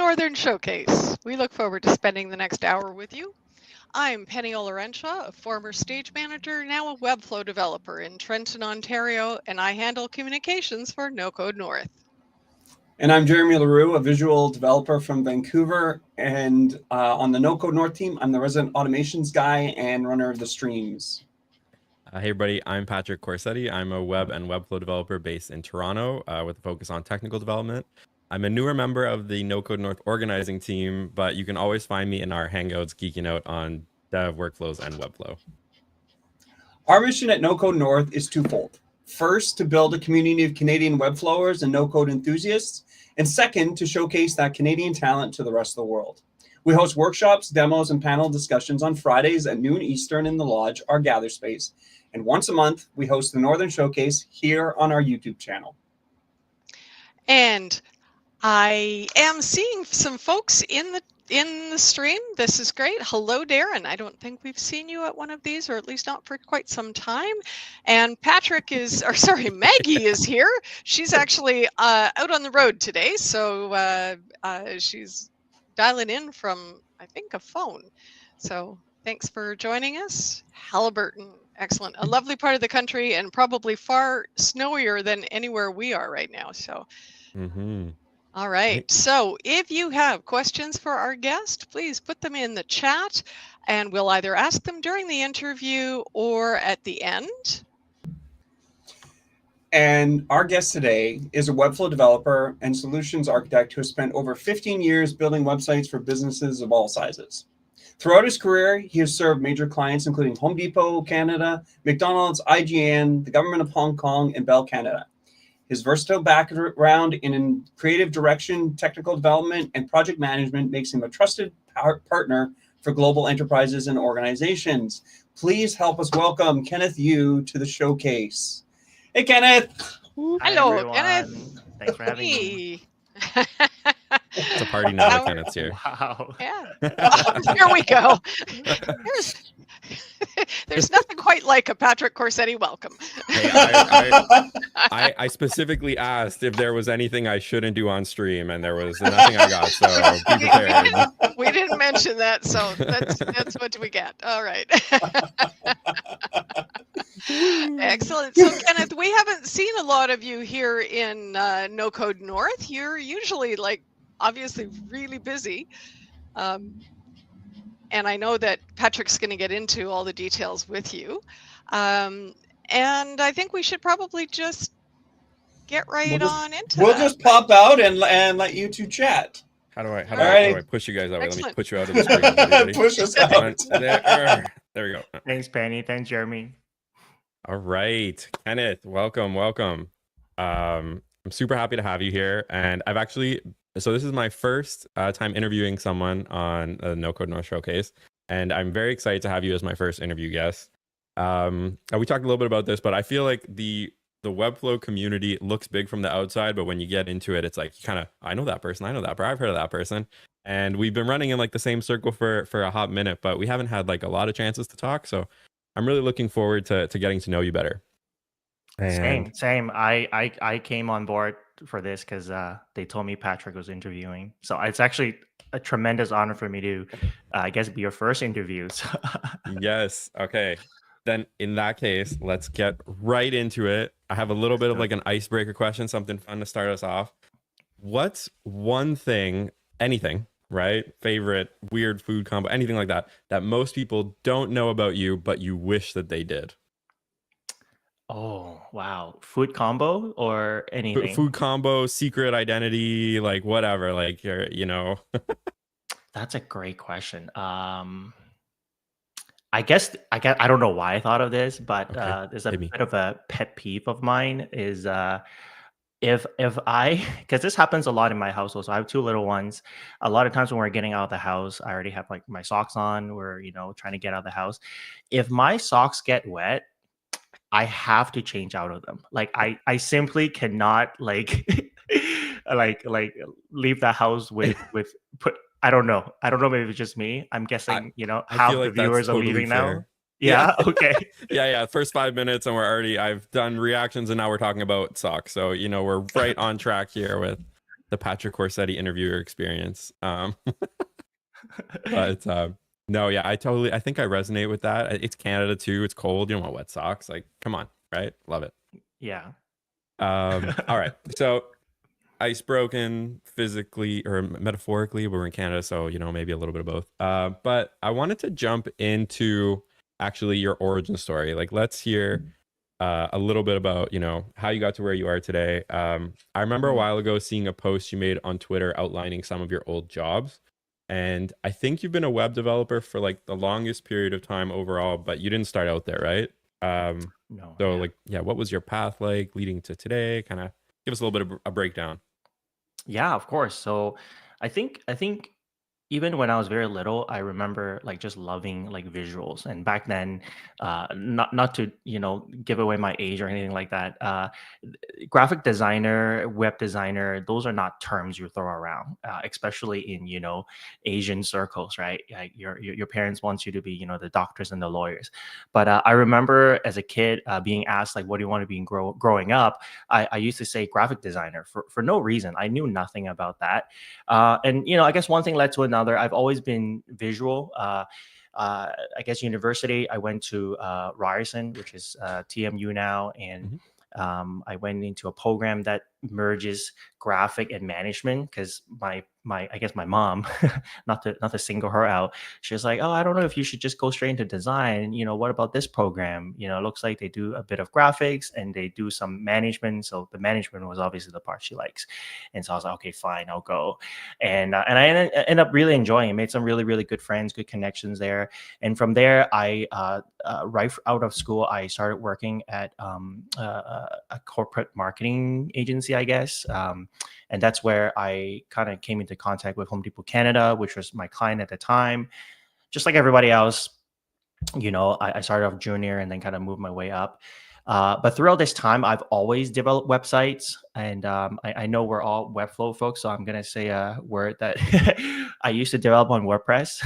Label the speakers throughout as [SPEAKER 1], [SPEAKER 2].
[SPEAKER 1] Northern Showcase. We look forward to spending the next hour with you. I'm Penny Olorenshaw, a former stage manager, now a Webflow developer in Trenton, Ontario, and I handle communications for No Code North.
[SPEAKER 2] And I'm Jeremy LaRue, a visual developer from Vancouver. And on the No Code North team, I'm the resident automations guy and runner of the streams.
[SPEAKER 3] Hey everybody, I'm Patrick Corsetti. I'm a web and Webflow developer based in Toronto with a focus on technical development. I'm a newer member of the No Code North organizing team, but you can always find me in our Hangouts geeking out on dev, workflows, and Webflow.
[SPEAKER 2] Our mission at No Code North is twofold. First, to build a community of Canadian Webflowers and no-code enthusiasts. And second, to showcase that Canadian talent to the rest of the world. We host workshops, demos, and panel discussions on Fridays at noon Eastern in the Lodge, our gather space. And once a month, we host the Northern Showcase here on our YouTube channel.
[SPEAKER 1] And I am seeing some folks in the stream. This is great. Hello, Darren. I don't think we've seen you at one of these, or at least not for quite some time. And Maggie is here. She's actually out on the road today, so she's dialing in from, I think, a phone. So thanks for joining us. Halliburton, excellent. A lovely part of the country and probably far snowier than anywhere we are right now. So. All right. So if you have questions for our guest, please put them in the chat and we'll either ask them during the interview or at the end.
[SPEAKER 2] And our guest today is a Webflow developer and solutions architect who has spent over 15 years building websites for businesses of all sizes. Throughout his career, he has served major clients including Home Depot, Canada, McDonald's, IGN, the government of Hong Kong, and Bell Canada. His versatile background in creative direction, technical development, and project management makes him a trusted partner for global enterprises and organizations. Please help us welcome Kenneth Yu to the showcase. Hey, Kenneth.
[SPEAKER 1] Hello, Kenneth.
[SPEAKER 4] Thanks for having me.
[SPEAKER 3] It's a party now that Kenneth's here.
[SPEAKER 4] Wow.
[SPEAKER 1] Yeah. Here we go. There's nothing quite like a Patrick Corsetti welcome.
[SPEAKER 3] Hey, I specifically asked if there was anything I shouldn't do on stream, and there was nothing I got, so be prepared.
[SPEAKER 1] We didn't mention that, so that's what we get. All right. Excellent. So, Kenneth, we haven't seen a lot of you here in No Code North. You're usually, obviously really busy. And I know that Patrick's going to get into all the details with you. And I think we should probably just get into that.
[SPEAKER 2] We'll just pop out and let you two chat.
[SPEAKER 3] How do I push you guys out? Let me push you out of the screen.
[SPEAKER 2] Push us out.
[SPEAKER 3] There we go.
[SPEAKER 4] Thanks, Penny. Thanks, Jeremy.
[SPEAKER 3] All right, Kenneth, welcome. I'm super happy to have you here. And so this is my first time interviewing someone on the No Code North Showcase. And I'm very excited to have you as my first interview guest. We talked a little bit about this, but I feel like the Webflow community looks big from the outside, but when you get into it, it's like I know that person, I've heard of that person. And we've been running in the same circle for a hot minute, but we haven't had a lot of chances to talk. So I'm really looking forward to getting to know you better. And
[SPEAKER 4] Same. I came on board for this because they told me Patrick was interviewing. So it's actually a tremendous honor for me to, I guess, be your first interview. So.
[SPEAKER 3] Yes. Okay. Then in that case, let's get right into it. I have a little bit of an icebreaker question, something fun to start us off. What's one thing, anything, right? Favorite, weird food combo, anything like that most people don't know about you, but you wish that they did?
[SPEAKER 4] Oh, wow. Food combo or anything?
[SPEAKER 3] Food combo, secret identity, whatever,
[SPEAKER 4] That's a great question. I guess I don't know why I thought of this, but there's a bit of a pet peeve of mine is if because this happens a lot in my household. So I have two little ones. A lot of times when we're getting out of the house, I already have my socks on. We're trying to get out of the house. If my socks get wet, I have to change out of them. I simply cannot leave the house with I don't know. Maybe it's just me. I'm guessing, half the viewers are leaving now. Yeah. Okay.
[SPEAKER 3] Yeah. First 5 minutes and I've done reactions and now we're talking about socks. So, we're right on track here with the Patrick Corsetti interviewer experience. But no, yeah, I think I resonate with that. It's Canada too. It's cold. You don't want wet socks. Like, come on, right? Love it.
[SPEAKER 4] Yeah.
[SPEAKER 3] All right. So ice broken physically or metaphorically, but we're in Canada, so maybe a little bit of both. But I wanted to jump into actually your origin story. Like, let's hear a little bit about how you got to where you are today. I remember a while ago seeing a post you made on Twitter outlining some of your old jobs, and I think you've been a web developer for like the longest period of time overall, but you didn't start out there, right?
[SPEAKER 4] No.
[SPEAKER 3] So what was your path like leading to today? Kind of give us a little bit of a breakdown.
[SPEAKER 4] Yeah, of course. So I think even when I was very little, I remember like just loving like visuals. And back then, not to give away my age or anything like that. Graphic designer, web designer, those are not terms you throw around, especially in Asian circles, right? Like your parents want you to be the doctors and the lawyers. But I remember as a kid being asked like, what do you want to be growing up? I used to say graphic designer for no reason. I knew nothing about that. And I guess one thing led to another. I've always been visual. I guess university, I went to Ryerson, which is TMU now, and I went into a program that merges graphic and management because I guess my mom, not to single her out, she was like, oh, I don't know if you should just go straight into design. What about this program? It looks like they do a bit of graphics and they do some management. So the management was obviously the part she likes. And so I was like, okay, fine, I'll go. And I ended up really enjoying it. Made some really, really good friends, good connections there. And from there, I right out of school, I started working at a corporate marketing agency, I guess. And that's where I kind of came into contact with Home Depot Canada, which was my client at the time. Just like everybody else, I started off junior and then kind of moved my way up. But throughout this time, I've always developed websites, and I know we're all Webflow folks, so I'm going to say a word that I used to develop on WordPress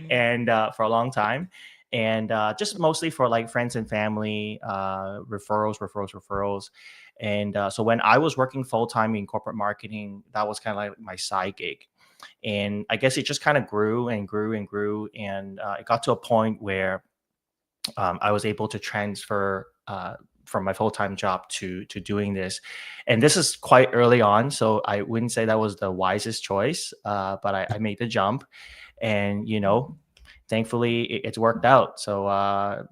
[SPEAKER 4] and for a long time. And just mostly for like friends and family, referrals. And so when I was working full time in corporate marketing, that was kind of like my side gig. And I guess it just kind of grew and grew and grew. And it got to a point where I was able to transfer from my full-time job to doing this. And this is quite early on, so I wouldn't say that was the wisest choice, but I made the jump. And, thankfully it's worked out. So, a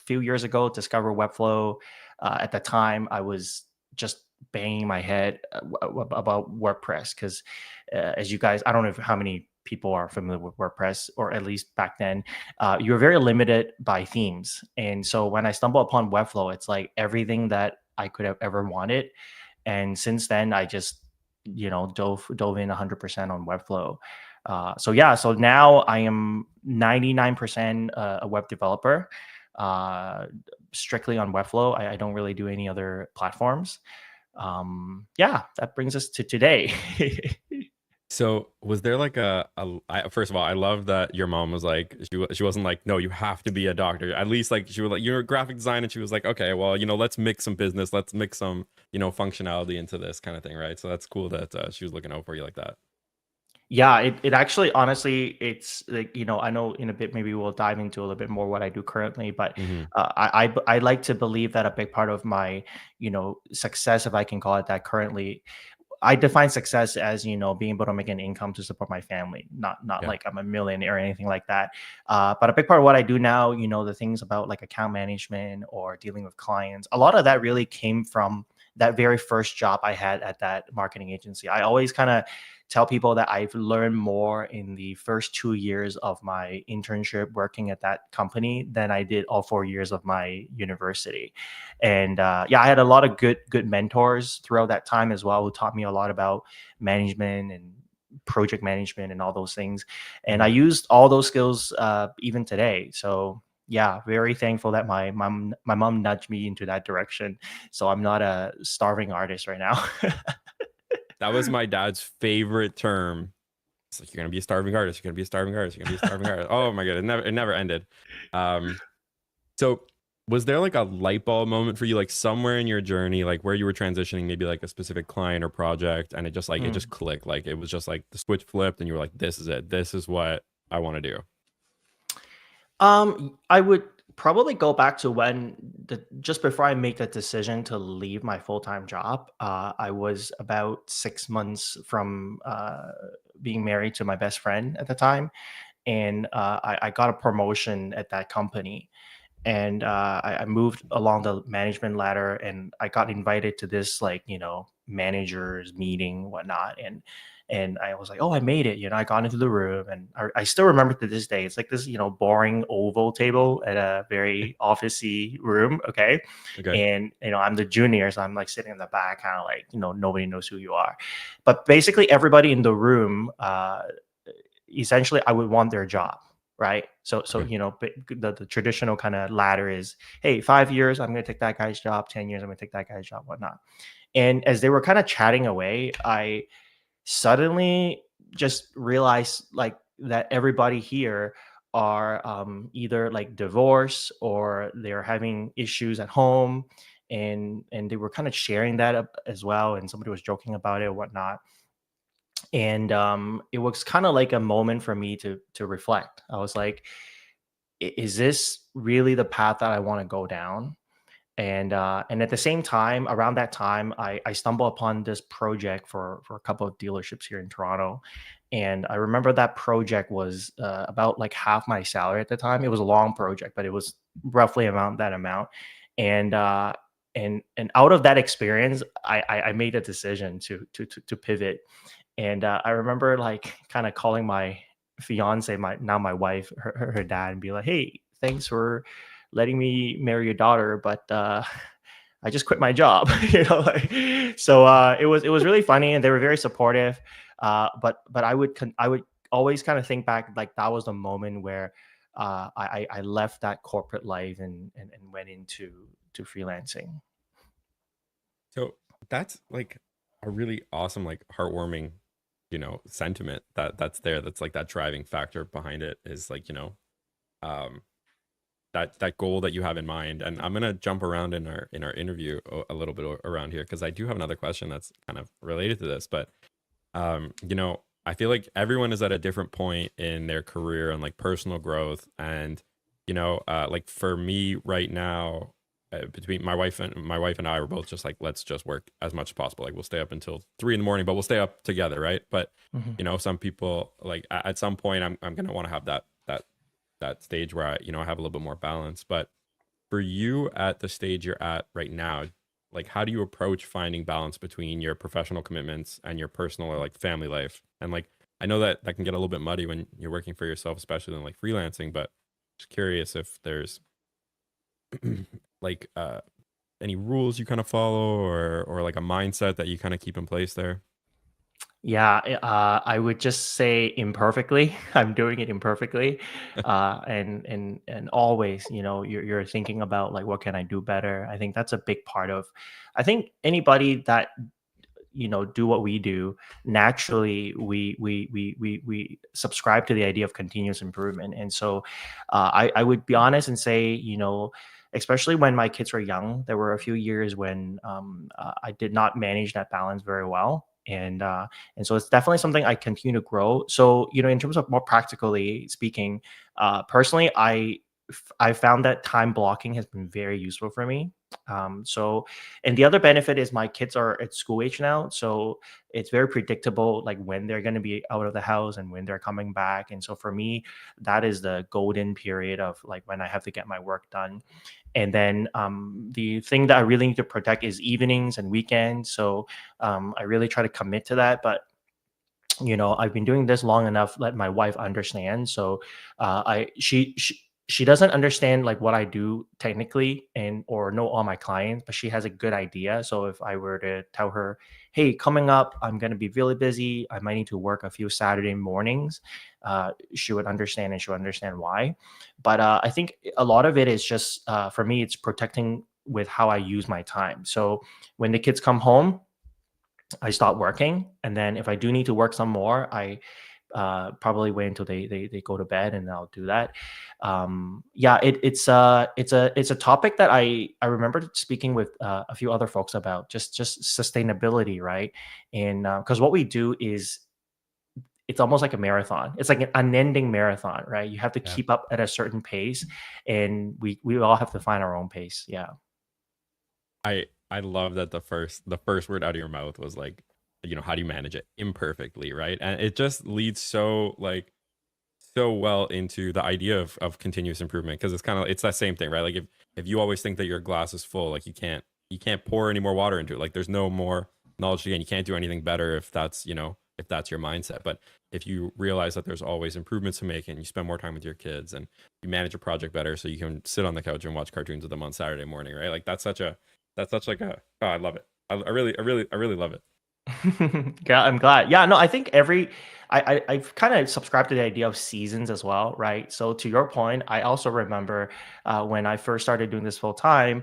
[SPEAKER 4] few years ago, discovered Webflow. At the time, I was just banging my head about WordPress because, as you guys, I don't know how many people are familiar with WordPress, or at least back then, you were very limited by themes. And so when I stumbled upon Webflow, it's like everything that I could have ever wanted. And since then, I just dove in 100% on Webflow. So now I am 99% a web developer, strictly on Webflow. I don't really do any other platforms. That brings us to today.
[SPEAKER 3] So was there like first of all, I love that your mom was like, she wasn't like, no, you have to be a doctor. At least like she was like, you're a graphic designer, and she was like, okay, well, let's mix some business, let's mix some, functionality into this kind of thing, right? So that's cool that she was looking out for you like that.
[SPEAKER 4] Yeah, it actually, honestly, it's like, I know in a bit, maybe we'll dive into a little bit more what I do currently, but I like to believe that a big part of my, success, if I can call it that currently, I define success as, being able to make an income to support my family, not like I'm a millionaire or anything like that. But a big part of what I do now, the things about like account management or dealing with clients, a lot of that really came from that very first job I had at that marketing agency. I always kind of tell people that I've learned more in the first 2 years of my internship working at that company than I did all 4 years of my university. And I had a lot of good mentors throughout that time as well, who taught me a lot about management and project management and all those things. And I used all those skills even today. So yeah, very thankful that my mom nudged me into that direction. So I'm not a starving artist right now.
[SPEAKER 3] That was my dad's favorite term. It's like, you're gonna be a starving artist. You're gonna be a starving artist. You're gonna be a starving artist. Oh my god, it never ended. So was there like a light bulb moment for you, like somewhere in your journey, like where you were transitioning, maybe like a specific client or project, and it just like it just clicked, like it was just like the switch flipped, and you were like, this is it, this is what I want to do?
[SPEAKER 4] I would probably go back to when just before I make the decision to leave my full-time job. I was about 6 months from being married to my best friend at the time, and I got a promotion at that company, and I moved along the management ladder, and I got invited to this, like, managers meeting, whatnot. And I was like, oh, I made it. I got into the room, and I still remember to this day. It's like this, boring oval table at a very officey room. Okay. And, I'm the junior. So I'm like sitting in the back, kind of like, nobody knows who you are. But basically everybody in the room, essentially I would want their job. Right. So, the traditional kind of ladder is, hey, 5 years, I'm going to take that guy's job. 10 years, I'm going to take that guy's job, whatnot. And as they were kind of chatting away, I suddenly just realized, like, that everybody here are either like divorced or they're having issues at home. And they were kind of sharing that as well. And somebody was joking about it or whatnot. And it was kind of like a moment for me to reflect. I was like, is this really the path that I want to go down? And at the same time, around that time, I stumbled upon this project for a couple of dealerships here in Toronto. And I remember that project was about like half my salary at the time. It was a long project, but it was roughly that amount. And out of that experience, I made a decision to pivot. And I remember, like, kind of calling my fiance, my wife, her dad, and be like, hey, thanks for letting me marry your daughter, but I just quit my job. So it was really funny, and they were very supportive. But I would always kind of think back, like, that was the moment where I left that corporate life and went into freelancing.
[SPEAKER 3] So that's like a really awesome, like heartwarming, sentiment that's there. That's like that driving factor behind it is like, um, that goal that you have in mind. And I'm gonna jump around in our interview a little bit around here, because I do have another question that's kind of related to this. But I feel like everyone is at a different point in their career and like personal growth. And like for me right now, between my wife and I were both just like, let's just work as much as possible. Like, we'll stay up until 3 a.m, but we'll stay up together, right? But some people, like, at some point, I'm gonna want to have that stage where I have a little bit more balance. But for you, at the stage you're at right now, like, how do you approach finding balance between your professional commitments and your personal or like family life? And like, I know that can get a little bit muddy when you're working for yourself, especially in like freelancing, but just curious if there's like any rules you kind of follow, or like a mindset that you kind of keep in place there.
[SPEAKER 4] Yeah, I would just say imperfectly. I'm doing it imperfectly, and always, you're thinking about, like, what can I do better? I think that's a big part of. I think anybody that do what we do, naturally we subscribe to the idea of continuous improvement. And so I would be honest and say, especially when my kids were young, there were a few years when I did not manage that balance very well. And so it's definitely something I continue to grow. So, in terms of more practically speaking, personally, I found that time blocking has been very useful for me. And the other benefit is my kids are at school age now, so it's very predictable, like when they're going to be out of the house and when they're coming back. And so for me, that is the golden period of, like, when I have to get my work done. And then the thing that I really need to protect is evenings and weekends. So I really try to commit to that. But I've been doing this long enough. Let my wife understand. So she doesn't understand, like, what I do technically or know all my clients, but she has a good idea. So if I were to tell her, hey, coming up, I'm going to be really busy, I might need to work a few Saturday mornings, she would understand, and she'll understand why. But I think a lot of it is just, for me, it's protecting with how I use my time. So when the kids come home, I stop working. And then if I do need to work some more, I probably wait until they go to bed, and I'll do that. It's a topic that I remember speaking with a few other folks about, just sustainability, right? And because what we do is, it's almost like a marathon. It's like an unending marathon, right? You have to keep up at a certain pace, and we all have to find our own pace. Yeah.
[SPEAKER 3] I love that the first word out of your mouth was like, how do you manage it imperfectly, right? And it just leads so well into the idea of continuous improvement, because it's that same thing, right? Like if you always think that your glass is full, like you can't pour any more water into it. Like there's no more knowledge to gain. You can't do anything better if that's your mindset. But if you realize that there's always improvements to make, and you spend more time with your kids, and you manage a project better, so you can sit on the couch and watch cartoons with them on Saturday morning, right? Like that's such like a, oh, I love it. I really love it.
[SPEAKER 4] Yeah, I'm glad. Yeah, no, I think I've kind of subscribed to the idea of seasons as well, right? So to your point, I also remember when I first started doing this full time,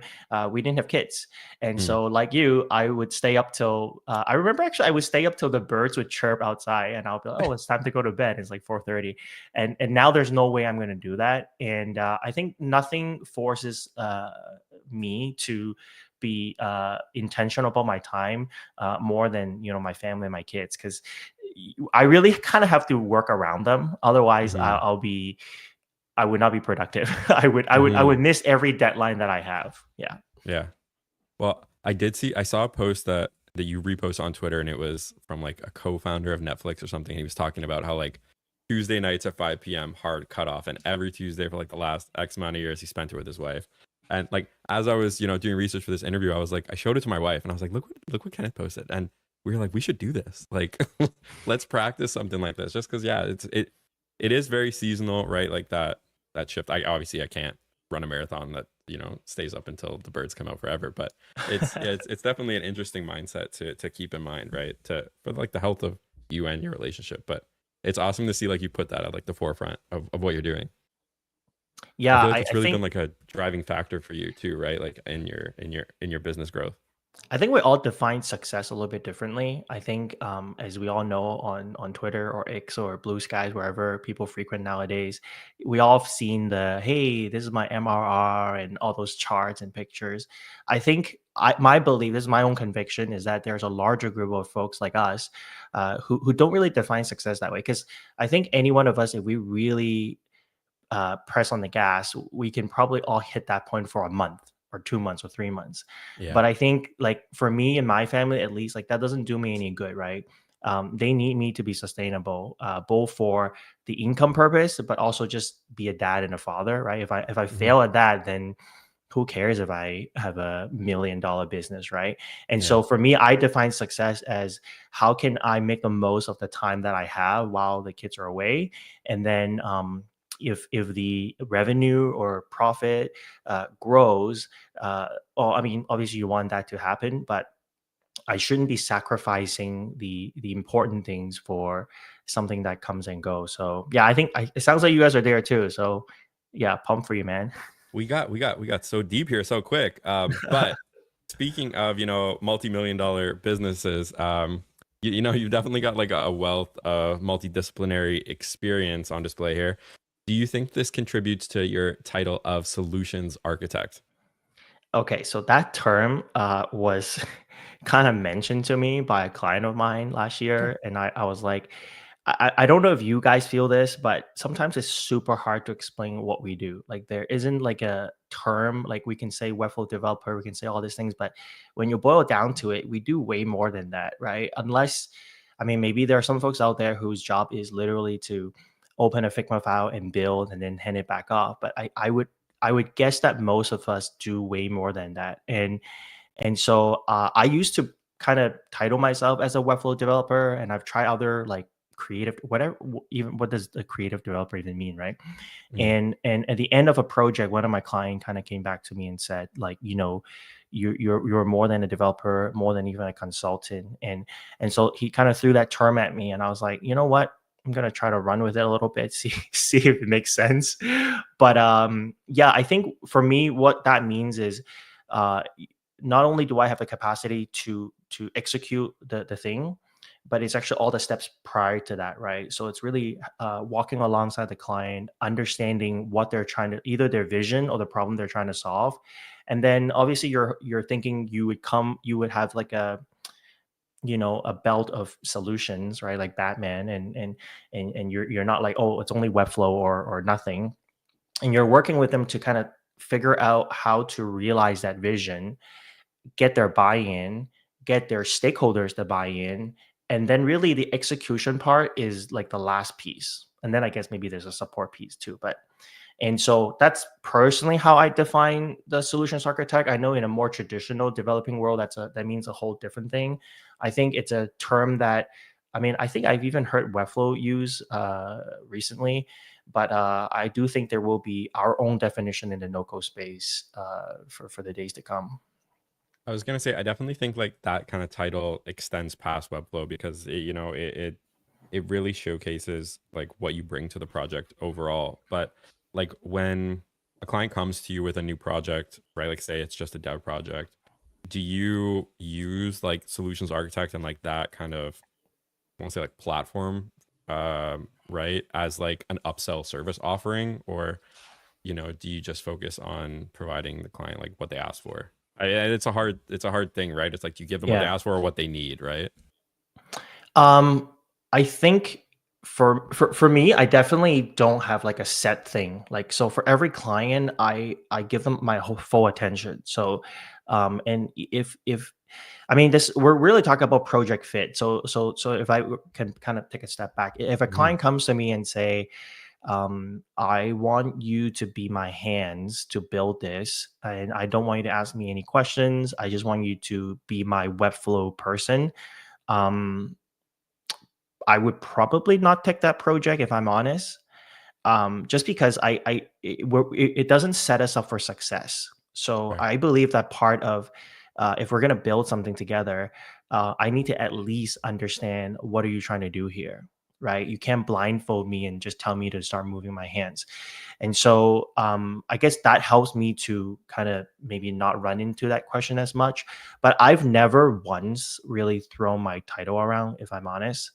[SPEAKER 4] we didn't have kids, and so like you, I would stay up till I remember actually I would stay up till the birds would chirp outside, and I'll be like, oh, it's time to go to bed. It's like 4:30, and now there's no way I'm going to do that, and I think nothing forces me to be intentional about my time more than my family and my kids, because I really kind of have to work around them. Otherwise, I would not be productive. I would miss every deadline that I have. Yeah.
[SPEAKER 3] Well, I saw a post that you repost on Twitter, and it was from like a co-founder of Netflix or something. He was talking about how like Tuesday nights at 5 p.m. hard cutoff, and every Tuesday for like the last X amount of years he spent it with his wife. And like as I was doing research for this interview, I was like, I showed it to my wife, and I was like, look what Kenneth posted, and we were like, we should do this. Like let's practice something like this, just because it is very seasonal, right? Like that shift. I can't run a marathon that stays up until the birds come out forever, but it's definitely an interesting mindset to keep in mind, right? For like the health of you and your relationship. But it's awesome to see like you put that at like the forefront of what you're doing.
[SPEAKER 4] Yeah,
[SPEAKER 3] I feel like it's really been like a driving factor for you too, right? Like in your business growth.
[SPEAKER 4] I think we all define success a little bit differently. I think, as we all know, on Twitter or X or Blue Skies, wherever people frequent nowadays, we all have seen the, hey, this is my MRR and all those charts and pictures. I think my belief, this is my own conviction, is that there's a larger group of folks like us who don't really define success that way. Because I think any one of us, if we really press on the gas, we can probably all hit that point for a month or 2 months or 3 months.
[SPEAKER 3] Yeah.
[SPEAKER 4] But I think like for me and my family, at least, like that doesn't do me any good, right? They need me to be sustainable, both for the income purpose, but also just be a dad and a father, right? If I fail at that, then who cares if I have $1 million business, right? And so for me, I define success as how can I make the most of the time that I have while the kids are away, and then if the revenue or profit grows, well, I mean, obviously you want that to happen, but I shouldn't be sacrificing the important things for something that comes and goes. So yeah, I think it sounds like you guys are there too. So yeah, pump for you, man.
[SPEAKER 3] We got so deep here so quick. But speaking of multi-million-dollar businesses, you've definitely got like a wealth of multidisciplinary experience on display here. Do you think this contributes to your title of solutions architect?
[SPEAKER 4] Okay, so that term was kind of mentioned to me by a client of mine last year, and I was like, I don't know if you guys feel this, but sometimes it's super hard to explain what we do. Like there isn't like a term, like we can say Webflow developer, we can say all these things, but when you boil down to it, we do way more than that, right? Unless, I mean, maybe there are some folks out there whose job is literally to open a Figma file and build and then hand it back off. But I would guess that most of us do way more than that. And so I used to kind of title myself as a Webflow developer, and I've tried other like creative, whatever, even what does a creative developer even mean, right? And at the end of a project, one of my clients kind of came back to me and said, like, you're more than a developer, more than even a consultant. And so he kind of threw that term at me, and I was like, you know what? I'm going to try to run with it a little bit, see if it makes sense. But yeah, I think for me, what that means is not only do I have the capacity to execute the thing, but it's actually all the steps prior to that, right? So it's really walking alongside the client, understanding what they're trying to, either their vision or the problem they're trying to solve. And then obviously you're thinking you would have like a, a belt of solutions, right? Like Batman, and you're not like, oh, it's only Webflow or nothing. And you're working with them to kind of figure out how to realize that vision, get their buy-in, get their stakeholders to buy in, and then really the execution part is like the last piece. And then I guess maybe there's a support piece too. And so that's personally how I define the solutions architect. I know in a more traditional developing world, that means a whole different thing. I think it's a term that, I think I've even heard Webflow use recently, but I do think there will be our own definition in the no-code space for the days to come.
[SPEAKER 3] I was gonna say, I definitely think like that kind of title extends past Webflow because it really showcases like what you bring to the project overall. But like when a client comes to you with a new project, right? Like say it's just a dev project, do you use like solutions architect and like that kind of, I won't say like platform, right, as like an upsell service offering, or do you just focus on providing the client like what they ask for? It's a hard thing, right? It's like, do you give them what they ask for or what they need, right?
[SPEAKER 4] I think for me, I definitely don't have like a set thing. Like, so for every client, I give them my whole full attention. So, and if this, we're really talking about project fit. So if I can kind of take a step back, if a client comes to me and say, I want you to be my hands to build this, and I don't want you to ask me any questions. I just want you to be my Webflow person. I would probably not take that project if I'm honest, just because it doesn't set us up for success. So
[SPEAKER 3] Right.
[SPEAKER 4] I believe that part of if we're going to build something together, I need to at least understand, what are you trying to do here, right? You can't blindfold me and just tell me to start moving my hands. And so I guess that helps me to kind of maybe not run into that question as much. But I've never once really thrown my title around, if I'm honest.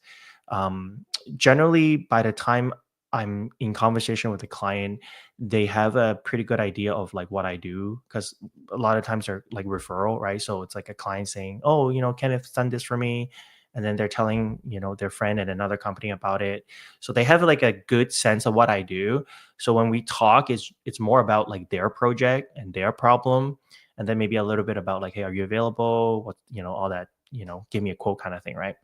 [SPEAKER 4] Generally, by the time I'm in conversation with the client, they have a pretty good idea of like what I do, because a lot of times they're like referral, right? So it's like a client saying, oh, Kenneth done this for me. And then they're telling, their friend at another company about it. So they have like a good sense of what I do. So when we talk, it's more about like their project and their problem. And then maybe a little bit about like, hey, are you available? What, all that, give me a quote kind of thing, right?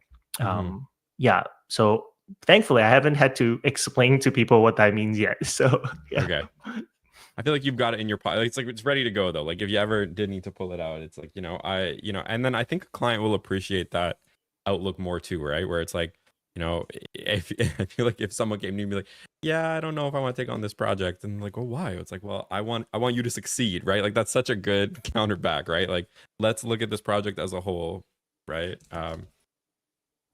[SPEAKER 4] Yeah. So thankfully, I haven't had to explain to people what that means yet. So yeah.
[SPEAKER 3] Okay. I feel like you've got it in your pocket. It's like, it's ready to go though. Like if you ever did need to pull it out, it's like, and then I think a client will appreciate that outlook more too, right? Where it's like, if I feel like if someone came to me and be like, yeah, I don't know if I want to take on this project, and like, well, why? It's like, well, I want you to succeed, right? Like that's such a good counterback, right? Like let's look at this project as a whole, right?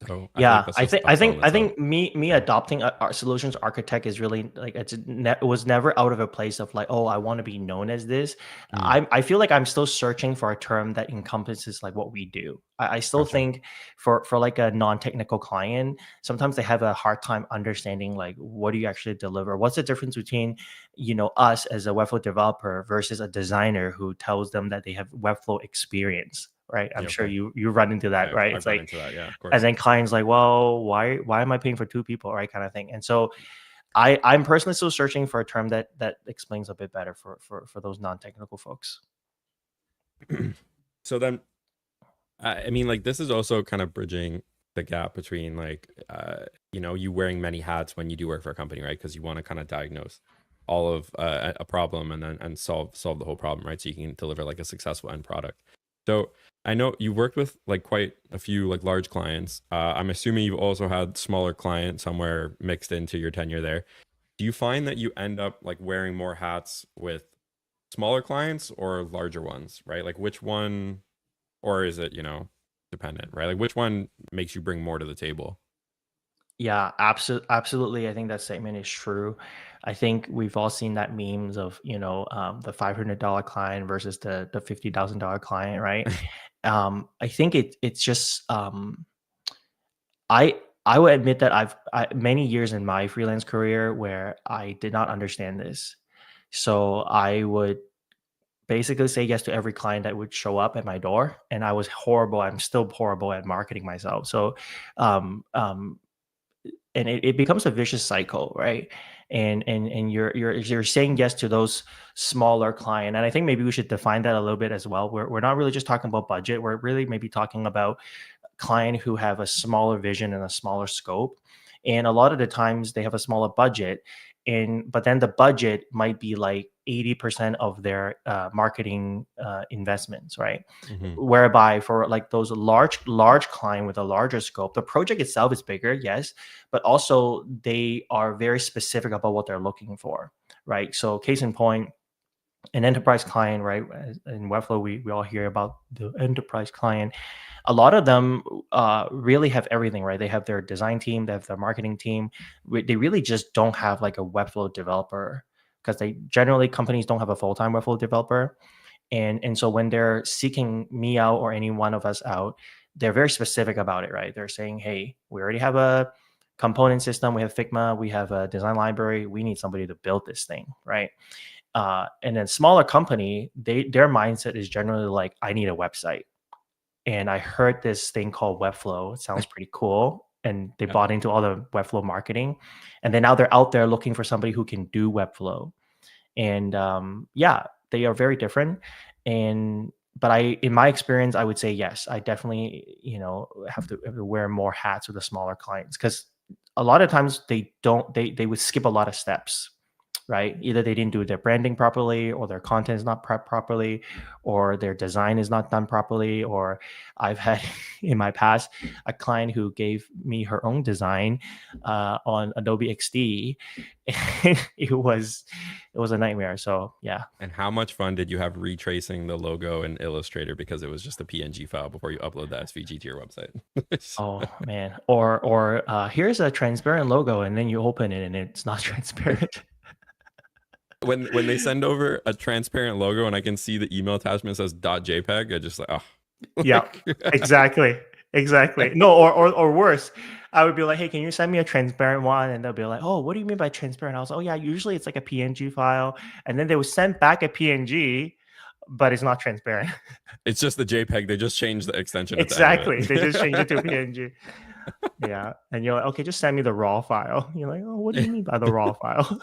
[SPEAKER 3] So I
[SPEAKER 4] think me adopting our solutions architect is really like, it was never out of a place of like, oh, I want to be known as this. I feel like I'm still searching for a term that encompasses like what we do. I still think for like a non-technical client, sometimes they have a hard time understanding like, what do you actually deliver? What's the difference between us as a Webflow developer versus a designer who tells them that they have Webflow experience? Right. I'm sure you run into that, right? It's like, into that, yeah, of course. And then clients like, well, why am I paying for two people, right? Kind of thing. And so I'm personally still searching for a term that explains a bit better for those non-technical folks.
[SPEAKER 3] So then, like this is also kind of bridging the gap between like, you wearing many hats when you do work for a company, right? Because you want to kind of diagnose all of a problem and solve the whole problem, right? So you can deliver like a successful end product. So I know you worked with like quite a few like large clients. I'm assuming you've also had smaller clients somewhere mixed into your tenure there. Do you find that you end up like wearing more hats with smaller clients or larger ones, right? Like which one, or is it, dependent, right? Like which one makes you bring more to the table?
[SPEAKER 4] Yeah, absolutely. I think that statement is true. I think we've all seen that memes of, the $500 client versus the $50,000 client, right? I think it's just, I would admit that many years in my freelance career where I did not understand this. So I would basically say yes to every client that would show up at my door, and I was horrible. I'm still horrible at marketing myself. So, um, um, and it becomes a vicious cycle, right? And you're saying yes to those smaller client, and I think maybe we should define that a little bit as well. We're not really just talking about budget. We're really maybe talking about client who have a smaller vision and a smaller scope, and a lot of the times they have a smaller budget, but then the budget might be like 80% of their marketing investments, right?
[SPEAKER 3] Mhm.
[SPEAKER 4] Whereby for like those large client with a larger scope, the project itself is bigger, yes, but also they are very specific about what they're looking for, right? So case in point, an enterprise client, right? In Webflow, we all hear about the enterprise client. A lot of them really have everything, right? They have their design team, they have their marketing team. They really just don't have like a Webflow developer, because companies don't have a full-time Webflow developer. And so when they're seeking me out or any one of us out, they're very specific about it, right? They're saying, hey, we already have a component system, we have Figma, we have a design library, we need somebody to build this thing, right? And then smaller company, their mindset is generally like, I need a website. And I heard this thing called Webflow. It sounds pretty cool. And they bought into all the Webflow marketing. And then now they're out there looking for somebody who can do Webflow. And yeah, they are very different. But in my experience, I would say yes, I definitely, have to wear more hats with the smaller clients, because a lot of times they would skip a lot of steps, right? Either they didn't do their branding properly, or their content is not prepped properly, or their design is not done properly. Or I've had in my past a client who gave me her own design on Adobe XD. it was a nightmare. So yeah.
[SPEAKER 3] And how much fun did you have retracing the logo in Illustrator because it was just a PNG file before you upload the SVG to your website?
[SPEAKER 4] Oh man. Or here's a transparent logo, and then you open it and it's not transparent.
[SPEAKER 3] When they send over a transparent logo and I can see the email attachment says .jpeg, I just like, oh.
[SPEAKER 4] Yeah, exactly. No, or worse, I would be like, hey, can you send me a transparent one? And they'll be like, oh, what do you mean by transparent? I was like, oh yeah, usually it's like a PNG file. And then they would send back a PNG, but it's not transparent.
[SPEAKER 3] It's just the JPEG. They just changed the extension.
[SPEAKER 4] Exactly. They just changed it to PNG. Yeah. And you're like, okay, just send me the raw file. You're like, oh, what do you mean by the raw file?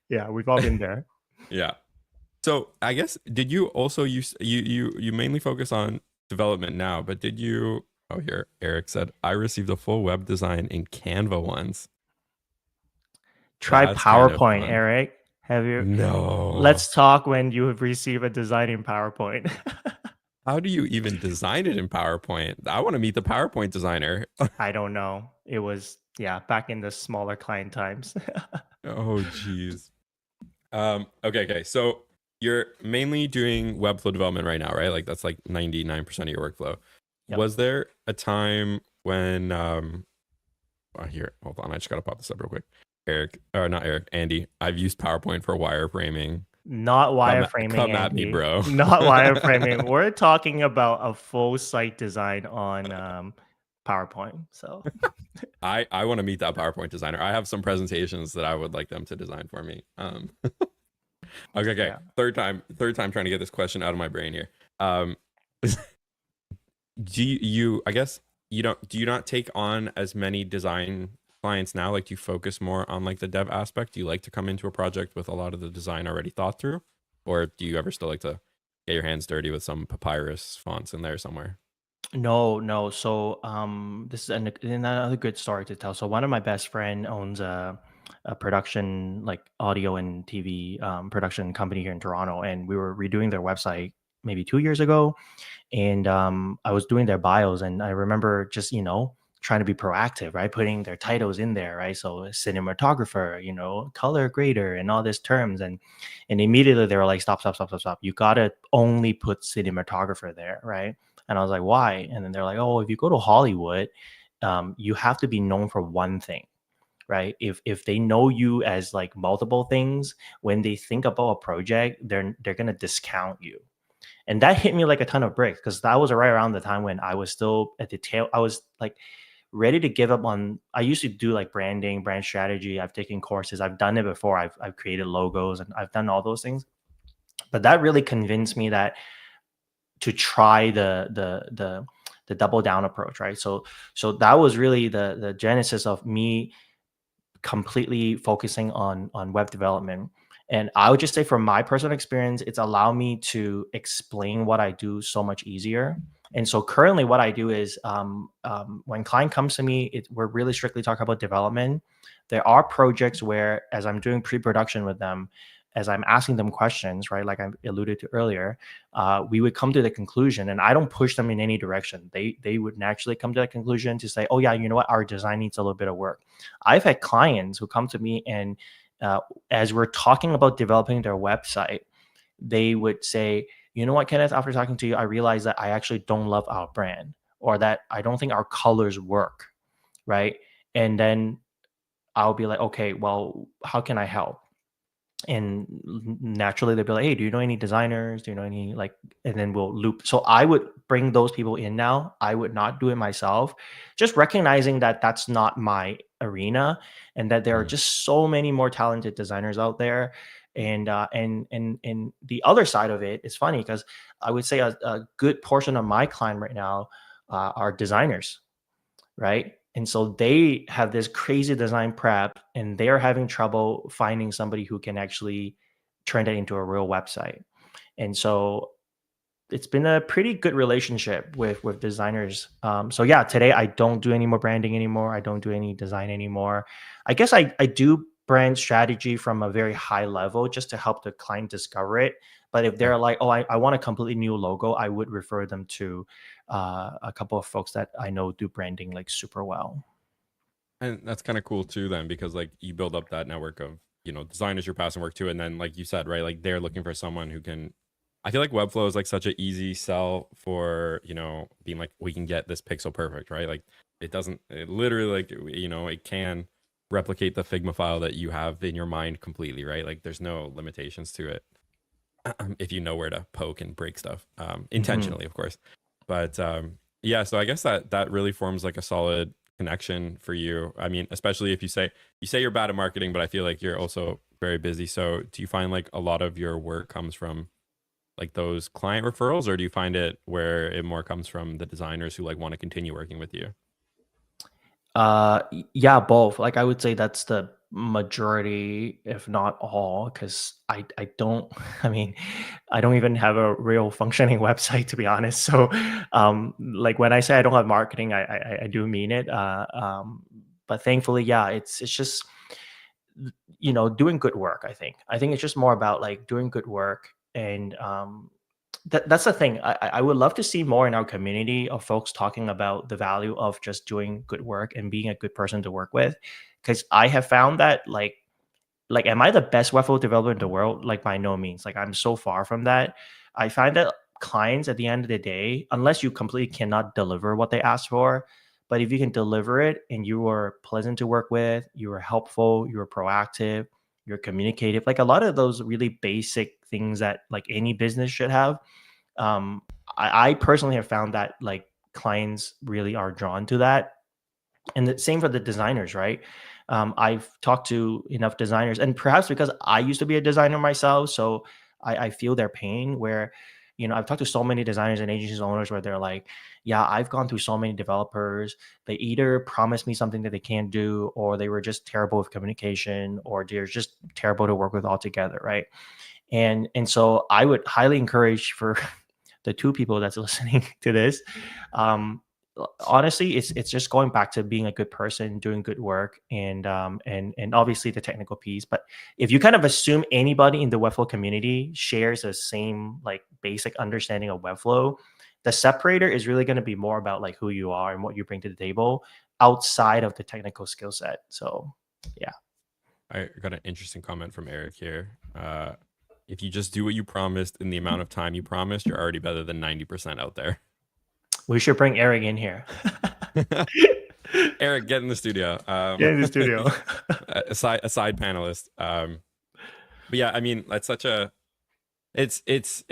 [SPEAKER 4] Yeah, we've all been there.
[SPEAKER 3] Yeah. So I guess, did you also use you mainly focus on development now, but did you? Oh, here Eric said, I received a full web design in Canva once.
[SPEAKER 4] Try That's PowerPoint, kind of Eric. Have you?
[SPEAKER 3] No.
[SPEAKER 4] Let's talk when you have received a design in PowerPoint.
[SPEAKER 3] How do you even design it in PowerPoint? I want to meet the PowerPoint designer.
[SPEAKER 4] I don't know. It was back in the smaller client times.
[SPEAKER 3] Oh geez. Okay. So you're mainly doing Webflow development right now, right? Like that's like 99% of your workflow. Yep. Was there a time when here, hold on, I just gotta pop this up real quick. Andy, I've used PowerPoint for wireframing.
[SPEAKER 4] Not wireframing.
[SPEAKER 3] Come at me, bro.
[SPEAKER 4] Not wireframing. We're talking about a full site design on PowerPoint. So
[SPEAKER 3] I want to meet that PowerPoint designer. I have some presentations that I would like them to design for me. Okay. Yeah. Third time trying to get this question out of my brain here. Do you not take on as many design clients now? Like, do you focus more on like the dev aspect? Do you like to come into a project with a lot of the design already thought through, or do you ever still like to get your hands dirty with some papyrus fonts in there somewhere?
[SPEAKER 4] No. So this is another good story to tell. So one of my best friend owns a production, like audio and TV production company here in Toronto, and we were redoing their website maybe 2 years ago, and I was doing their bios, and I remember just trying to be proactive, right? Putting their titles in there, right? So cinematographer, color grader, and all these terms, and immediately they were like, stop. You gotta only put cinematographer there, right? And I was like, why? And then they're like, oh, if you go to Hollywood, you have to be known for one thing, right? If they know you as like multiple things, when they think about a project, they're gonna discount you. And that hit me like a ton of bricks, because that was right around the time when I was still at the tail. I was like ready to give up on. I used to do like branding, brand strategy. I've taken courses. I've done it before. I've created logos and I've done all those things. But that really convinced me that to try the double down approach, right? So that was really the genesis of me completely focusing on web development. And I would just say from my personal experience, it's allowed me to explain what I do so much easier. And so currently what I do is when client comes to me, we're really strictly talking about development. There are projects where, as I'm doing pre-production with them, as I'm asking them questions, right, like I alluded to earlier, we would come to the conclusion, and I don't push them in any direction. They would naturally come to that conclusion to say, oh yeah, you know what, our design needs a little bit of work. I've had clients who come to me and as we're talking about developing their website, they would say, you know what, Kenneth, after talking to you, I realized that I actually don't love our brand, or that I don't think our colors work, right? And then I'll be like, okay, well, how can I help? And naturally they'll be like, hey, do you know any designers? Do you know any, like, and then we'll loop. So I would bring those people in now. I would not do it myself, just recognizing that that's not my arena, and that there are just so many more talented designers out there. And the other side of it is funny, because I would say a good portion of my client right now are designers, right? And so they have this crazy design prep, and they're having trouble finding somebody who can actually turn that into a real website. And so it's been a pretty good relationship with designers. So yeah, today I don't do any more branding anymore. I don't do any design anymore. I guess I do brand strategy from a very high level just to help the client discover it. But if they're like, oh, I want a completely new logo, I would refer them to a couple of folks that I know do branding like super well.
[SPEAKER 3] And that's kind of cool too, then, because like you build up that network of, you know, designers you're passing work to, and then like you said, right, like they're looking for someone who can. I feel like Webflow is like such an easy sell for, you know, being like, we can get this pixel perfect, right? Like it literally, like, you know, it can replicate the Figma file that you have in your mind completely, right? Like there's no limitations to it if you know where to poke and break stuff intentionally, of course. But yeah, so I guess that really forms like a solid connection for you. I mean, especially if you say you're bad at marketing, but I feel like you're also very busy. So do you find like a lot of your work comes from like those client referrals, or do you find it where it more comes from the designers who like want to continue working with you?
[SPEAKER 4] Yeah, both. Like I would say that's the majority, if not all, because I don't. I mean, I don't even have a real functioning website, to be honest. So, like when I say I don't have marketing, I do mean it. But thankfully, yeah, it's just, you know, doing good work. I think it's just more about like doing good work. And that's the thing. I would love to see more in our community of folks talking about the value of just doing good work and being a good person to work with. Because I have found that like, am I the best Webflow developer in the world? Like, by no means. Like, I'm so far from that. I find that clients at the end of the day, unless you completely cannot deliver what they ask for, but if you can deliver it and you are pleasant to work with, you are helpful, you're proactive, you're communicative, like a lot of those really basic things that like any business should have. I personally have found that like clients really are drawn to that. And the same for the designers, right? I've talked to enough designers, and perhaps because I used to be a designer myself, so I feel their pain. Where, you know, I've talked to so many designers and agencies owners where they're like, "Yeah, I've gone through so many developers. They either promised me something that they can't do, or they were just terrible with communication, or they're just terrible to work with altogether," right? And so I would highly encourage for the two people that's listening to this, um, honestly, it's just going back to being a good person, doing good work, and obviously the technical piece. But if you kind of assume anybody in the Webflow community shares the same like basic understanding of Webflow, the separator is really going to be more about like who you are and what you bring to the table outside of the technical skill set. So yeah.
[SPEAKER 3] I got an interesting comment from Eric here. If you just do what you promised in the amount of time you promised, you're already better than 90% out there.
[SPEAKER 4] We should bring Eric in here.
[SPEAKER 3] Eric, get in the studio.
[SPEAKER 4] Get in the studio.
[SPEAKER 3] a side panelist. But yeah, I mean, that's such a it's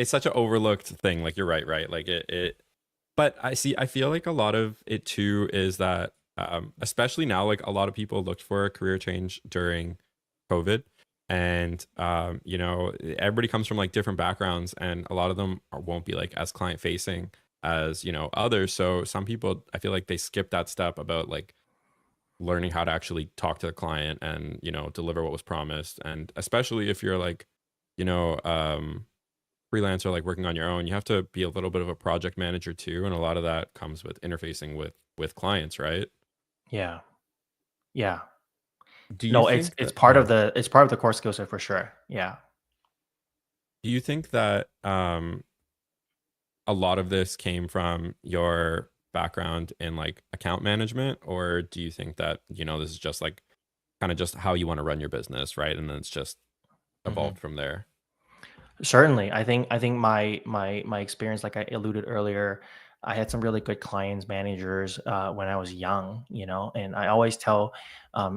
[SPEAKER 3] such an overlooked thing. Like you're right? Like it. But I feel like a lot of it too is that especially now, like a lot of people looked for a career change during COVID. And you know, everybody comes from like different backgrounds, and a lot of them won't be like as client facing as, you know, others. So some people, I feel like they skip that step about like learning how to actually talk to the client and, you know, deliver what was promised. And especially if you're like, you know, freelancer, like working on your own, you have to be a little bit of a project manager too, and a lot of that comes with interfacing with clients, right?
[SPEAKER 4] Yeah. Yeah.
[SPEAKER 3] Do you
[SPEAKER 4] No, it's
[SPEAKER 3] think
[SPEAKER 4] it's
[SPEAKER 3] that
[SPEAKER 4] part of the it's part of the core skill set for sure. Yeah.
[SPEAKER 3] do you think that a lot of this came from your background in like account management, or do you think that, you know, this is just like kind of just how you want to run your business, right? And then it's just
[SPEAKER 4] Mhm.
[SPEAKER 3] evolved from there.
[SPEAKER 4] Certainly, I think my experience, like I alluded earlier, I had some really good clients, managers when I was young, you know, and I always tell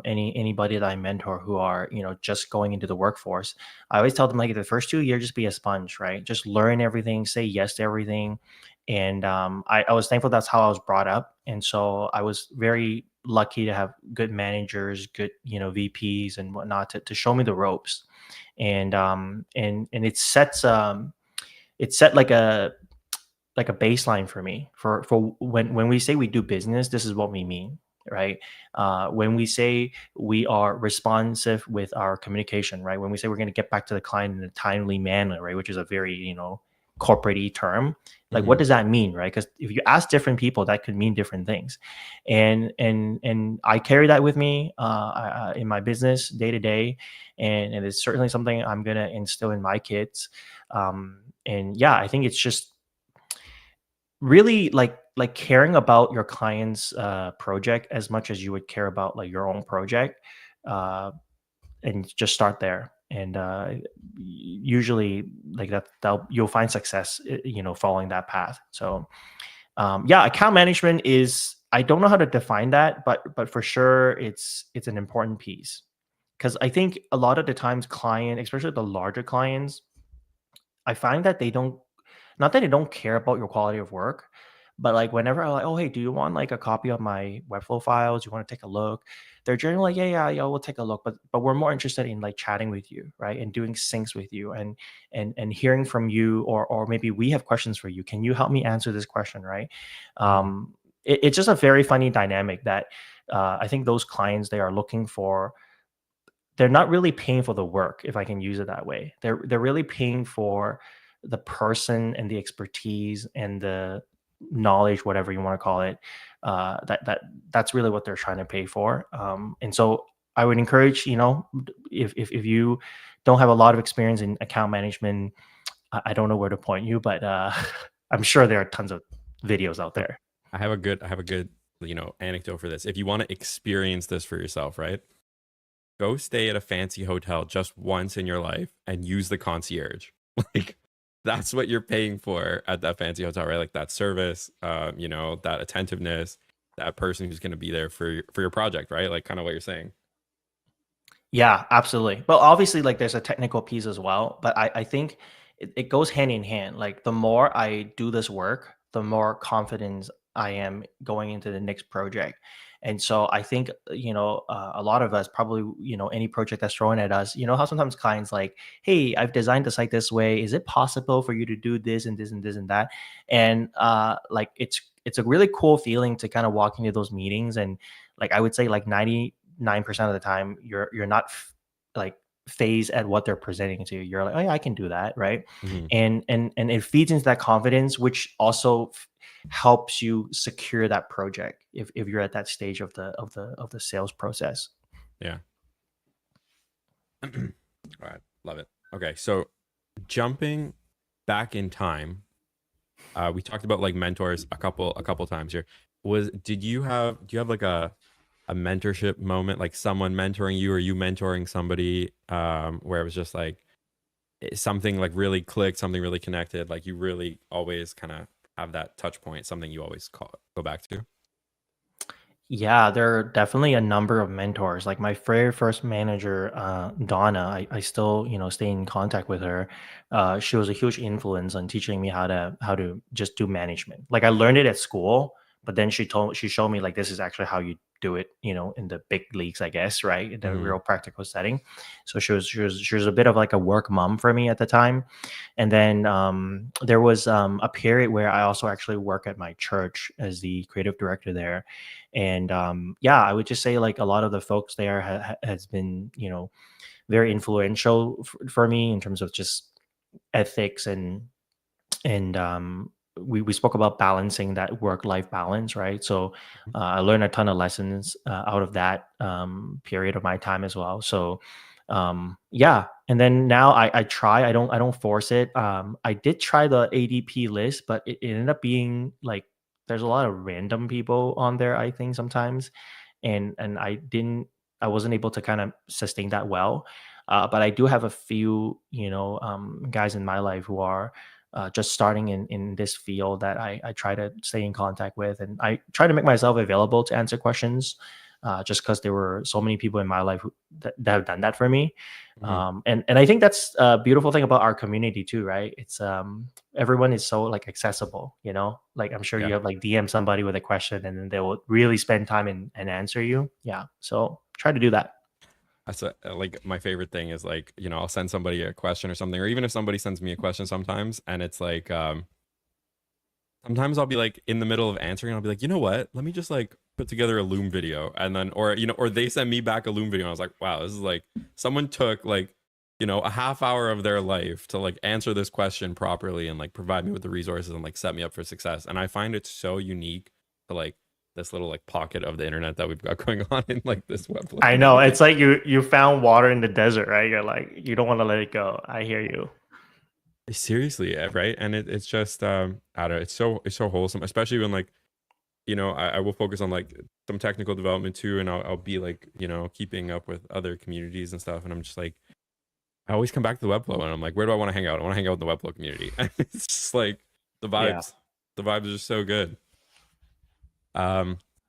[SPEAKER 4] anybody that I mentor who are, you know, just going into the workforce, I always tell them like the first 2 years, just be a sponge, right? Just learn everything, say yes to everything, and I was thankful that's how I was brought up, and so I was very lucky to have good managers, good, you know, VPs and whatnot to show me the ropes, and it set like a baseline for me for when we say we do business, this is what we mean, right? When we say we are responsive with our communication, right? When we say we're going to get back to the client in a timely manner, right? Which is a very, you know, corporate-y term. Like, what
[SPEAKER 3] Hmm.
[SPEAKER 4] does that mean, right? Because if you ask different people, that could mean different things, and I carry that with me in my business day to day, and it's certainly something I'm going to instill in my kids. And yeah, I think it's just really like caring about your client's project as much as you would care about like your own project, uh, and just start there. And usually like that you'll find success, you know, following that path. So yeah, account management is, I don't know how to define that, but for sure it's an important piece, because I think a lot of the times client, especially the larger clients, I find that they don't, not that they don't care about your quality of work, but like whenever I'm like, oh hey, do you want like a copy of my Webflow files? You want to take a look? They're generally like, yeah, we'll take a look. But we're more interested in like chatting with you, right? And doing syncs with you, and hearing from you, or maybe we have questions for you. Can you help me answer this question, right?
[SPEAKER 3] Hmm.
[SPEAKER 4] It's just a very funny dynamic that I think those clients, they are looking for, they're not really paying for the work, if I can use it that way. They're really paying for the person and the expertise and the knowledge, whatever you want to call it. That's really what they're trying to pay for. And so I would encourage, you know, if you don't have a lot of experience in account management, I don't know where to point you, but I'm sure there are tons of videos out
[SPEAKER 3] So
[SPEAKER 4] there.
[SPEAKER 3] I have a good, you know, anecdote for this. If you want to experience this for yourself, right? Go stay at a fancy hotel just once in your life and use the concierge. Like that's what you're paying for at that fancy hotel, right? Like that service, you know, that attentiveness, that person who's going to be there for your project, right? Like kind of what you're saying.
[SPEAKER 4] Yeah, absolutely. But obviously, like there's a technical piece as well. But I think it goes hand in hand. Like the more I do this work, the more confidence I am going into the next project. And so I think, you know, a lot of us probably, you know, any project that's thrown at us, you know, how sometimes clients like, hey, I've designed the site this way. Is it possible for you to do this and this and this and that? And like it's a really cool feeling to kind of walk into those meetings, and like I would say like 99% of the time you're not like phased at what they're presenting to you. You're like, oh yeah, I can do that, right?
[SPEAKER 3] Hmm.
[SPEAKER 4] And it feeds into that confidence, which also helps you secure that project if you're at that stage of the sales process.
[SPEAKER 3] Yeah. All right. Love it. Okay. So jumping back in time, we talked about like mentors a couple times here. Do you have like a mentorship moment, like someone mentoring you or you mentoring somebody, where it was just like something like really clicked, something really connected, like you really always kind of have that touch point, something you always go back to?
[SPEAKER 4] Yeah, there are definitely a number of mentors. Like my very first manager, Donna, I still, you know, stay in contact with her. She was a huge influence on teaching me how to just do management. Like I learned it at school, but then she showed me like this is actually how you do it, in the big leagues, I guess, right, in the
[SPEAKER 3] Mhm.
[SPEAKER 4] real practical setting. So she was a bit of like a work mom for me at the time. And then there was a period where I also actually work at my church as the creative director there. And yeah, I would just say like a lot of the folks there has been, very influential for me in terms of just ethics and we spoke about balancing that work-life balance, right? So I learned a ton of lessons out of that period of my time as well. So yeah, and then now I try. I don't force it. I did try the ADP list, but it ended up being like there's a lot of random people on there, I think sometimes, and I wasn't able to kind of sustain that well. But I do have a few, guys in my life who are just starting in this field that I try to stay in contact with, and I try to make myself available to answer questions, just because there were so many people in my life that have done that for me. And I think that's a beautiful thing about our community too, right? It's everyone is so like accessible, like I'm sure you
[SPEAKER 3] Yeah.
[SPEAKER 4] have like DM somebody with a question and then they will really spend time and answer you. Yeah, so try to do that.
[SPEAKER 3] That's like my favorite thing is like, I'll send somebody a question or something, or even if somebody sends me a question sometimes, and it's like, sometimes I'll be like in the middle of answering, and I'll be like, you know what? Let me just like put together a Loom video, and then, or they send me back a Loom video, and I was like, wow, this is like someone took like, a half hour of their life to like answer this question properly and like provide me with the resources and like set me up for success. And I find it so unique to like this little like pocket of the internet that we've got going on in like this web
[SPEAKER 4] I know
[SPEAKER 3] community.
[SPEAKER 4] it's like you found water in the desert, right? You're like you don't want to let it go. I hear you.
[SPEAKER 3] Seriously, right? And it's just I don't know, it's so wholesome, especially when like, I will focus on like some technical development too, and I'll be like, keeping up with other communities and stuff, and I'm just like, I always come back to the Webflow, and I'm like, where do I want to hang out? I want to hang out in the Webflow community. And it's just like the
[SPEAKER 4] Yeah.
[SPEAKER 3] vibes are just so good.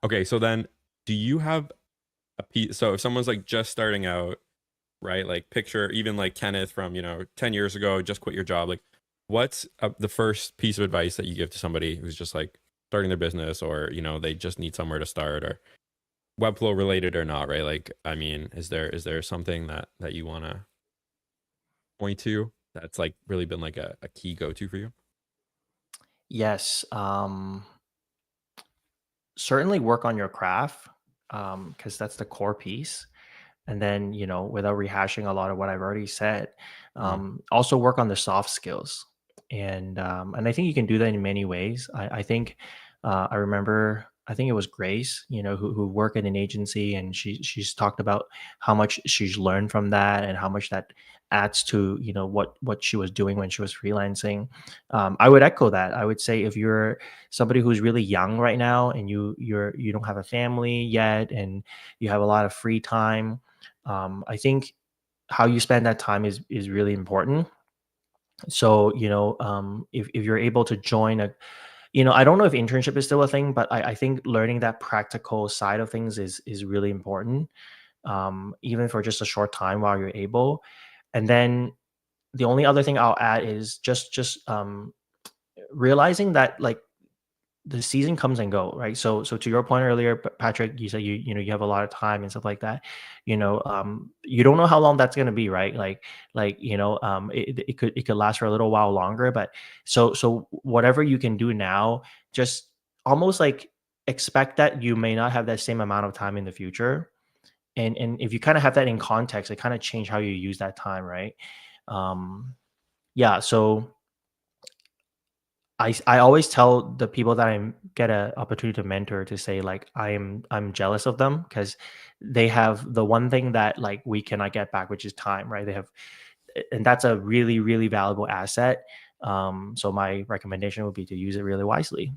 [SPEAKER 3] Okay, so then do you have a piece? So if someone's like just starting out, right? Like picture even like Kenneth from 10 years ago, just quit your job. Like, what's the first piece of advice that you give to somebody who's just like starting their business, or they just need somewhere to start, or Webflow related or not, right? Like, I mean, is there something that you want to point to that's like really been like a key go-to for you?
[SPEAKER 4] Yes. Certainly work on your craft, because that's the core piece. And then, without rehashing a lot of what I've already said, also work on the soft skills. And I think you can do that in many ways. I think I remember, I think it was Grace, who worked in an agency, and she's talked about how much she's learned from that and how much that adds to what she was doing when she was freelancing. I would echo that. I would say if you're somebody who's really young right now and you don't have a family yet and you have a lot of free time, I think how you spend that time is really important. So if you're able to join I don't know if internship is still a thing, but I think learning that practical side of things is really important, even for just a short time while you're able. And then the only other thing I'll add is just realizing that like the season comes and go, right? So to your point earlier, Patrick, you said you have a lot of time and stuff like that. You don't know how long that's gonna be, right? It could last for a little while longer, but so whatever you can do now, just almost like expect that you may not have that same amount of time in the future, and if you kind of have that in context, it kind of change how you use that time, right? Yeah, so I always tell the people that I get an opportunity to mentor to say like I'm jealous of them because they have the one thing that like we cannot get back, which is time, right? They have, and that's a really really valuable asset. So my recommendation would be to use it really wisely.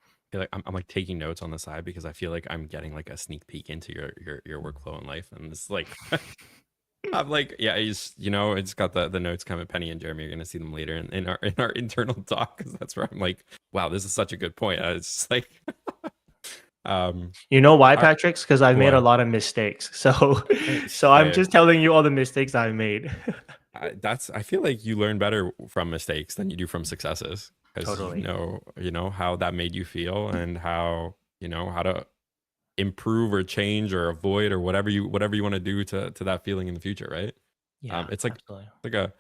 [SPEAKER 3] I feel like I'm like taking notes on the side because I feel like I'm getting like a sneak peek into your workflow in life, and it's like I'm like, yeah, it's got the notes coming. Penny and Jeremy are gonna see them later in our internal talk, because that's where I'm like, wow, this is such a good point. It's just like,
[SPEAKER 4] You know why,
[SPEAKER 3] are,
[SPEAKER 4] Patrick? Because I've made a
[SPEAKER 3] what?
[SPEAKER 4] lot of mistakes. So so I'm
[SPEAKER 3] Hey,
[SPEAKER 4] just telling you all the mistakes I've made.
[SPEAKER 3] I feel like you learn better from mistakes than you do from successes, because
[SPEAKER 4] Totally.
[SPEAKER 3] how that made you feel, and how to improve or change or avoid or whatever you want to do to that feeling in the future, right?
[SPEAKER 4] Yeah,
[SPEAKER 3] it's like
[SPEAKER 4] absolutely.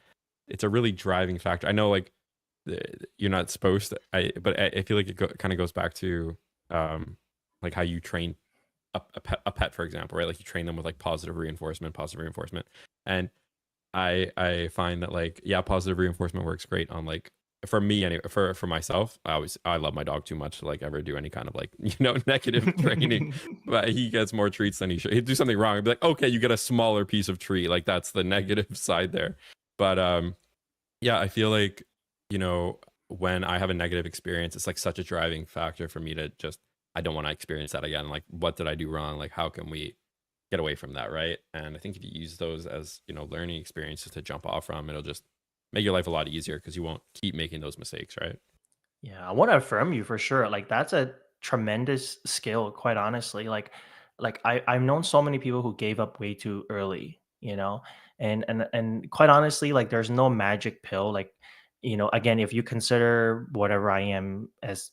[SPEAKER 3] it's a really driving factor. I know, like, you're not supposed to, but I feel like it kind of goes back to like how you train a pet, for example, right? Like you train them with like positive reinforcement, and I find that, like, yeah, positive reinforcement works great on, like, for me anyway. For myself, I love my dog too much to like ever do any kind of like negative training. But he gets more treats than he should. He'd do something wrong, I'd be like, okay, you get a smaller piece of treat. Like, that's the negative side there. But yeah, I feel like, when I have a negative experience, it's like such a driving factor for me to just, I don't want to experience that again. Like, what did I do wrong? Like, how can we get away from that, right? And I think if you use those as, learning experiences to jump off from, it'll just make your life a lot easier because you won't keep making those mistakes, right?
[SPEAKER 4] Yeah, I want to affirm you for sure. Like that's a tremendous skill, quite honestly. I've known so many people who gave up way too early, and quite honestly, like there's no magic pill. Like, again, if you consider whatever I am as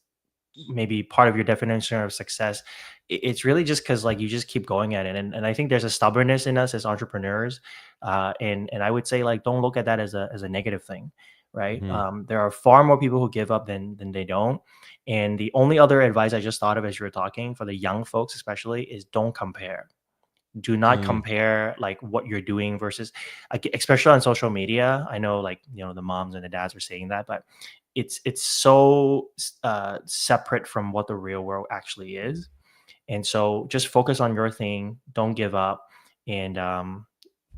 [SPEAKER 4] maybe part of your definition of success, it's really just because like you just keep going at it, and I think there's a stubbornness in us as entrepreneurs, and I would say like don't look at that as a negative thing, right? There are far more people who give up than they don't, and the only other advice I just thought of as you were talking for the young folks especially is don't compare. Do not compare like what you're doing versus, like, especially on social media. I know, like, the moms and the dads are saying that, but it's so separate from what the real world actually is. And so just focus on your thing, don't give up, and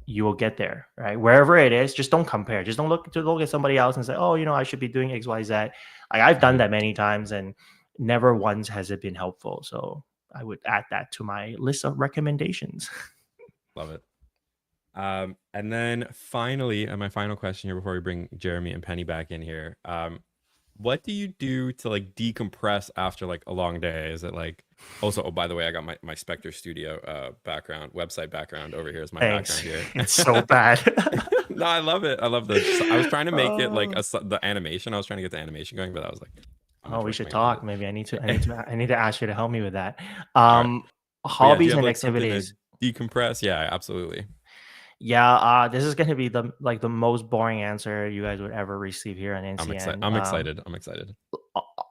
[SPEAKER 4] you will get there, right? Wherever it is, just don't compare. Just don't look at somebody else and say, oh, I should be doing XYZ. Like, I've done that many times and never once has it been helpful. So I would add that to my list of recommendations.
[SPEAKER 3] Love it. And then finally, and my final question here before we bring Jeremy and Penny back in here, what do you do to like decompress after like a long day? Is it like, also, oh, by the way, I got my Spectre Studio website background over here as my
[SPEAKER 4] Thanks.
[SPEAKER 3] background here.
[SPEAKER 4] It's so bad.
[SPEAKER 3] No, I love it. I love I was trying to make it like the animation. I was trying to get the animation going, but I was like,
[SPEAKER 4] oh, we should talk. Maybe I need to ask you to help me with that.
[SPEAKER 3] Right.
[SPEAKER 4] Hobbies and activities.
[SPEAKER 3] Decompress. Yeah, absolutely.
[SPEAKER 4] Yeah, this is going to be the most boring answer you guys would ever receive here on NCN.
[SPEAKER 3] I'm excited. I'm excited.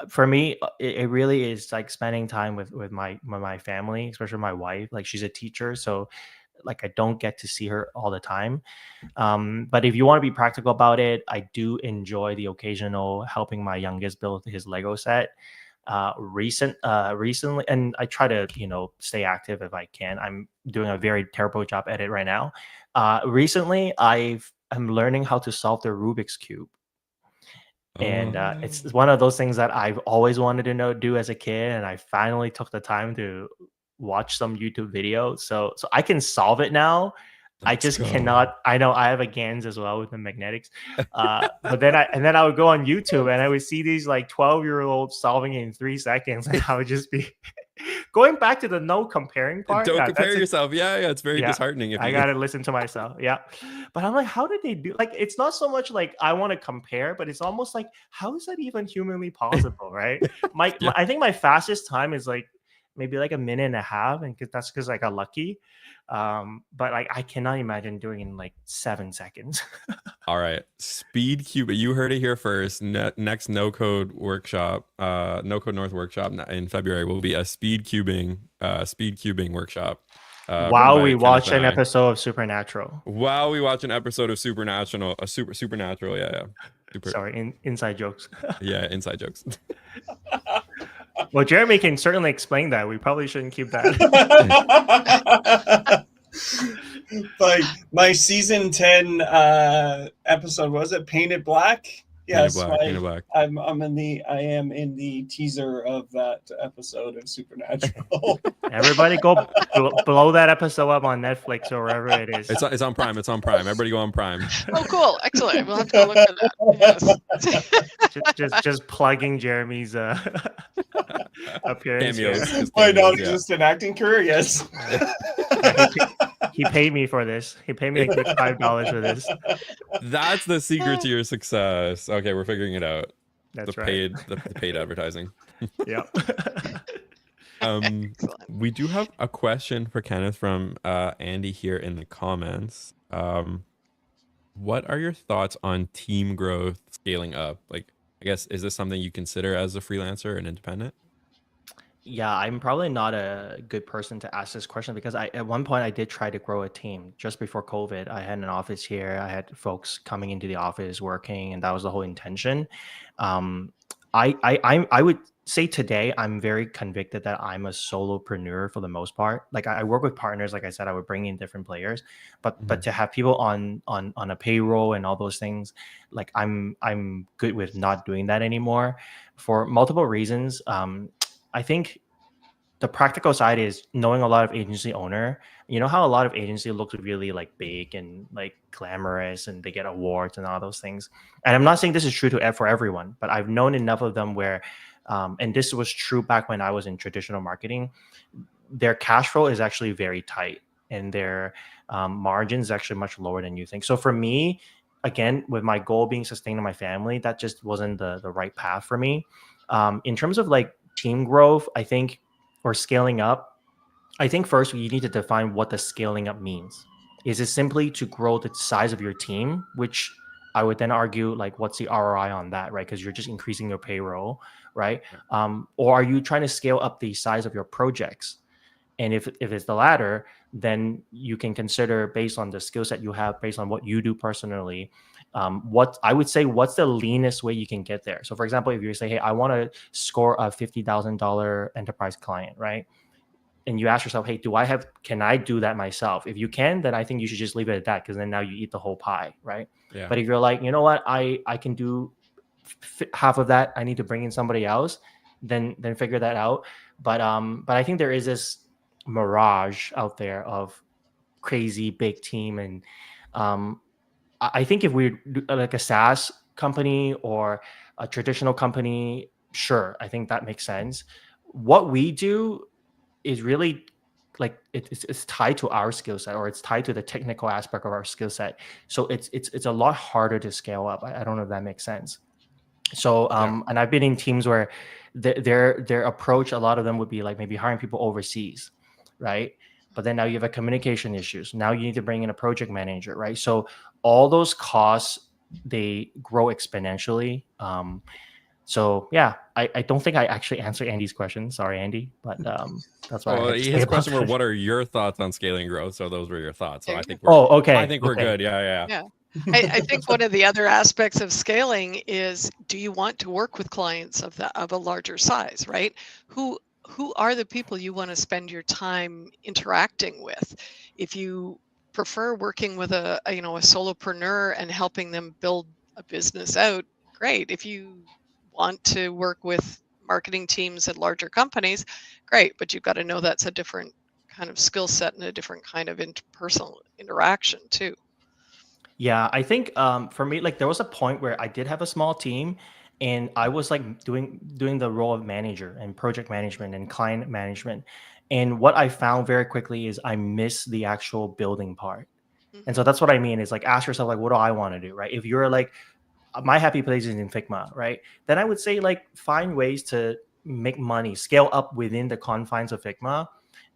[SPEAKER 4] For me, it really is like spending time with my family, especially my wife. Like, she's a teacher, so like I don't get to see her all the time. But if you want to be practical about it, I do enjoy the occasional helping my youngest build his Lego set. Recently, and I try to stay active if I can. I'm doing a very terrible job at it right now. Recently I'm learning how to solve the Rubik's Cube, and it's one of those things that I've always wanted to do as a kid, and I finally took the time to watch some YouTube videos, so I can solve it now. I just cannot. I know I have a GANs as well with the magnetics, but then I would go on YouTube and I would see these like 12-year-olds solving it in 3 seconds, and I would just be going back to the no comparing part.
[SPEAKER 3] Don't compare yourself. Yeah, it's very disheartening. If
[SPEAKER 4] I gotta listen to myself. Yeah, but I'm like, how did they do? Like, it's not so much like I want to compare, but it's almost like, how is that even humanly possible, right? I think my fastest time is like maybe like a minute and a half, and that's because I got lucky. But like I cannot imagine doing it in like 7 seconds.
[SPEAKER 3] All right, Speed Cube. You heard it here first. Next No Code workshop, No Code North workshop in February will be a speed cubing workshop.
[SPEAKER 4] While we watch an episode of Supernatural.
[SPEAKER 3] While we watch an episode of Supernatural, Supernatural. Yeah.
[SPEAKER 4] Sorry, inside jokes.
[SPEAKER 3] Yeah, inside jokes.
[SPEAKER 4] Well, Jeremy can certainly explain that. We probably shouldn't keep that.
[SPEAKER 2] Like my season 10 episode, was it Painted Black? Yes,
[SPEAKER 3] Painted Black.
[SPEAKER 2] I am in the teaser of that episode of Supernatural.
[SPEAKER 4] Everybody go blow that episode up on Netflix or wherever it is.
[SPEAKER 3] It's on Prime. It's on Prime. Everybody go on Prime.
[SPEAKER 1] Oh, cool! Excellent. We'll have to go look for that. Yes.
[SPEAKER 4] just plugging Jeremy's appearance.
[SPEAKER 3] Cameos.
[SPEAKER 2] Why not just an acting career? Yes.
[SPEAKER 4] He paid me for this. He paid me like $5 for this.
[SPEAKER 3] That's the secret to your success. Okay, we're figuring it out.
[SPEAKER 4] That's
[SPEAKER 3] the paid advertising.
[SPEAKER 4] Yeah.
[SPEAKER 1] Excellent.
[SPEAKER 3] We do have a question for Kenneth from Andy here in the comments. What are your thoughts on team growth scaling up? Like, I guess, is this something you consider as a freelancer and independent?
[SPEAKER 4] Yeah, I'm probably not a good person to ask this question because at one point I did try to grow a team just before COVID. I had an office here. I had folks coming into the office working, and that was the whole intention. Um, I would say today I'm very convicted that I'm a solopreneur for the most part. Like I work with partners, like I said, I would bring in different players, but to have people on a payroll and all those things, like I'm good with not doing that anymore for multiple reasons. I think the practical side is knowing a lot of agency owner. You know how a lot of agency looks really like big and like glamorous and they get awards and all those things. And I'm not saying this is true for everyone, but I've known enough of them where, and this was true back when I was in traditional marketing, their cash flow is actually very tight and their margin is actually much lower than you think. So for me, again, with my goal being sustaining my family, that just wasn't the right path for me. In terms of like team growth, I think, or scaling up, I think first you need to define what the scaling up means. Is it simply to grow the size of your team, which I would then argue, like, what's the ROI on that, right? Because you're just increasing your payroll, right? Or are you trying to scale up the size of your projects? And if it's the latter, then you can consider based on the skill set you have, based on what you do personally, what I would say, what's the leanest way you can get there? So for example, if you say, hey, I want to score a $50,000 enterprise client, right? And you ask yourself, hey, can I do that myself? If you can, then I think you should just leave it at that, because then now you eat the whole pie, right?
[SPEAKER 3] Yeah.
[SPEAKER 4] But if you're like, you know what, I can do half of that, I need to bring in somebody else, then figure that out. But I think there is this mirage out there of crazy big team, and I think if we do like a SaaS company or a traditional company, sure, I think that makes sense. What we do is really like it's tied to our skill set, or it's tied to the technical aspect of our skill set. So it's a lot harder to scale up. I don't know if that makes sense. So and I've been in teams where their approach, a lot of them would be like maybe hiring people overseas, right? But then now you have a communication issues. Now you need to bring in a project manager, right? So all those costs, they grow exponentially. So yeah, I don't think I actually answered Andy's question. Sorry, Andy, but that's why.
[SPEAKER 3] Well, his question were, what are your thoughts on scaling growth? So those were your thoughts. So I think
[SPEAKER 4] okay.
[SPEAKER 3] I think we're good. Yeah.
[SPEAKER 1] I think one of the other aspects of scaling is, do you want to work with clients of a larger size, right? Who are the people you want to spend your time interacting with? If you prefer working with a solopreneur and helping them build a business out, great. If you want to work with marketing teams at larger companies, great. But you've got to know that's a different kind of skill set and a different kind of interpersonal interaction too.
[SPEAKER 4] Yeah, I think for me, like there was a point where I did have a small team, and I was like doing the role of manager and project management and client management. And what I found very quickly is I miss the actual building part. And so that's what I mean is like, ask yourself, like, what do I want to do, right? If you're like, my happy place is in Figma, right? Then I would say like find ways to make money, scale up within the confines of Figma.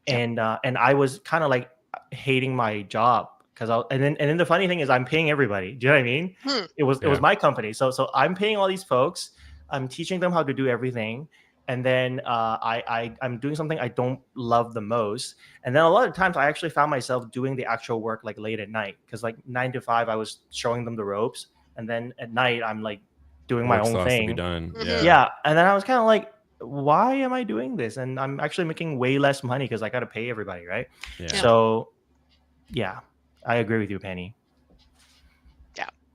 [SPEAKER 4] And I was kind of like hating my job. And then the funny thing is I'm paying everybody. Do you know what I mean? It was my company. So I'm paying all these folks. I'm teaching them how to do everything. And then I'm doing something I don't love the most. And then a lot of times I actually found myself doing the actual work like late at night, because like 9 to 5 I was showing them the ropes. And then at night I'm like doing my own thing.
[SPEAKER 3] To be done.
[SPEAKER 4] Yeah. And then I was kind of like, why am I doing this? And I'm actually making way less money because I got to pay everybody, right? So yeah, I agree with you, Penny.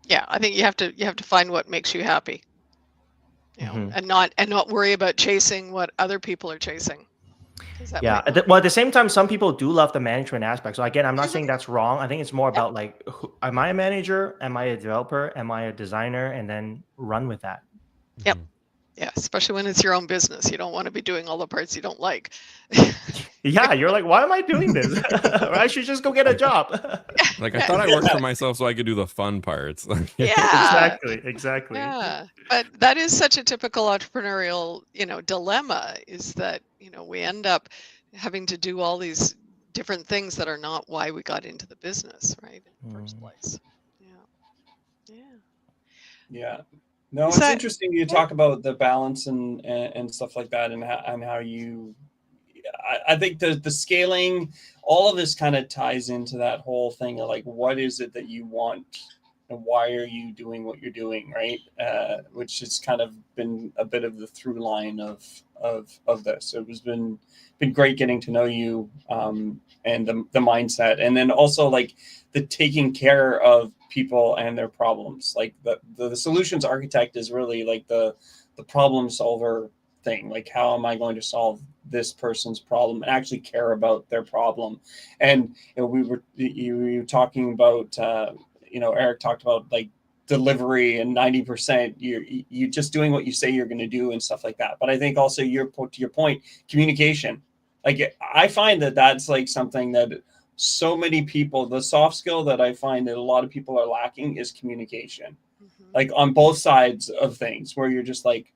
[SPEAKER 1] Yeah. I think you have to find what makes you happy, and not worry about chasing what other people are chasing.
[SPEAKER 4] Yeah. Well, at the same time, some people do love the management aspect. So again, I'm not saying that's wrong. I think it's more about like, am I a manager? Am I a developer? Am I a designer? And then run with that.
[SPEAKER 1] Yep. Yeah, especially when it's your own business. You don't want to be doing all the parts you don't like.
[SPEAKER 4] Yeah, you're like, why am I doing this? I should just go get a job.
[SPEAKER 3] Like, I thought I worked for myself so I could do the fun parts.
[SPEAKER 1] Yeah.
[SPEAKER 4] Exactly.
[SPEAKER 1] Yeah. But that is such a typical entrepreneurial, dilemma, is that, we end up having to do all these different things that are not why we got into the business, right, in the first place.
[SPEAKER 2] Yeah. No,
[SPEAKER 1] Is
[SPEAKER 2] it's
[SPEAKER 1] that,
[SPEAKER 2] interesting you talk about the balance and stuff like that, and how you. I think the scaling, all of this kind of ties into that whole thing of like, what is it that you want, and why are you doing what you're doing, right? Which has kind of been a bit of the through line of this. It has been great getting to know you, and the mindset, and then also like the taking care of people and their problems. Like the solutions architect is really like the problem solver thing. Like, how am I going to solve this person's problem and actually care about their problem? And you were talking about Eric talked about like delivery and 90% you just doing what you say you're going to do and stuff like that. But I think also to your point, communication. Like, I find that that's like something that so many people, the soft skill that I find that a lot of people are lacking is communication. Like on both sides of things, where you're just like,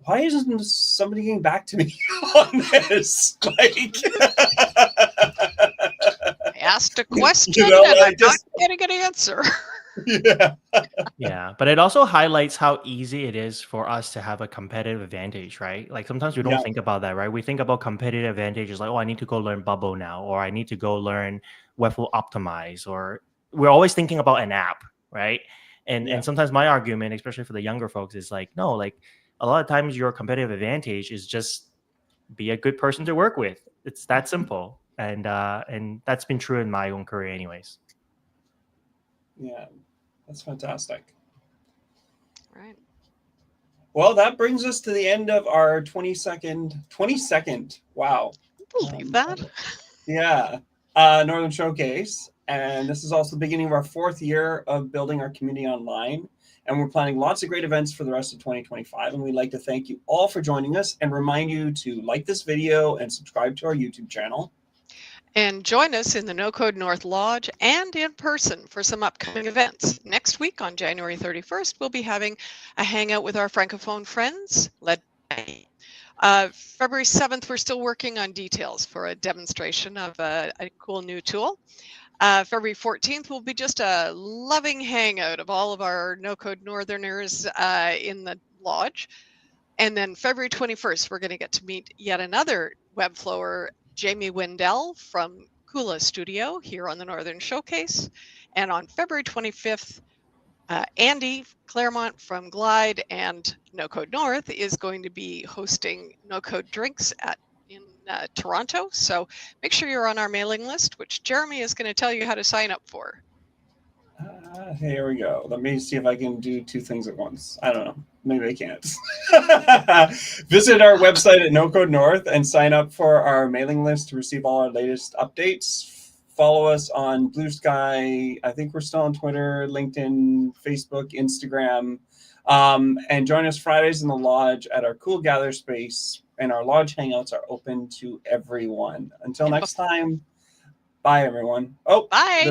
[SPEAKER 2] why isn't somebody getting back to me on this? Like,
[SPEAKER 1] I asked a question and I'm not getting an answer.
[SPEAKER 4] Yeah, but it also highlights how easy it is for us to have a competitive advantage, right? Like sometimes we don't think about that, right? We think about competitive advantages like, oh, I need to go learn Bubble now, or I need to go learn Webflow Optimize, or we're always thinking about an app, right? And sometimes my argument, especially for the younger folks, is like, no, like a lot of times your competitive advantage is just be a good person to work with. It's that simple, and that's been true in my own career, anyways.
[SPEAKER 2] Yeah. That's fantastic.
[SPEAKER 1] Right.
[SPEAKER 2] Well, that brings us to the end of our 22nd. Wow.
[SPEAKER 1] Believe that.
[SPEAKER 2] Yeah. Northern Showcase. And this is also the beginning of our 4th year of building our community online. And we're planning lots of great events for the rest of 2025. And we'd like to thank you all for joining us and remind you to like this video and subscribe to our YouTube channel.
[SPEAKER 1] And join us in the No Code North Lodge and in person for some upcoming events. Next week on January 31st, we'll be having a hangout with our Francophone friends led by February 7th, we're still working on details for a demonstration of a cool new tool. February 14th will be just a loving hangout of all of our No Code Northerners in the lodge. And then February 21st, we're going to get to meet yet another Webflower, Jamie Wendell from Kula Studio here on the Northern Showcase. And on February 25th, Andy Claremont from Glide and No Code North is going to be hosting No Code Drinks in Toronto. So make sure you're on our mailing list, which Jeremy is going to tell you how to sign up for.
[SPEAKER 2] Here we go. Let me see if I can do 2 things at once. I don't know. Maybe I can't. Visit our website at No Code North and sign up for our mailing list to receive all our latest updates. Follow us on Blue Sky. I think we're still on Twitter, LinkedIn, Facebook, Instagram. And join us Fridays in the lodge at our cool gather space. And our lodge hangouts are open to everyone. Until next time, bye, everyone. Oh,
[SPEAKER 1] bye.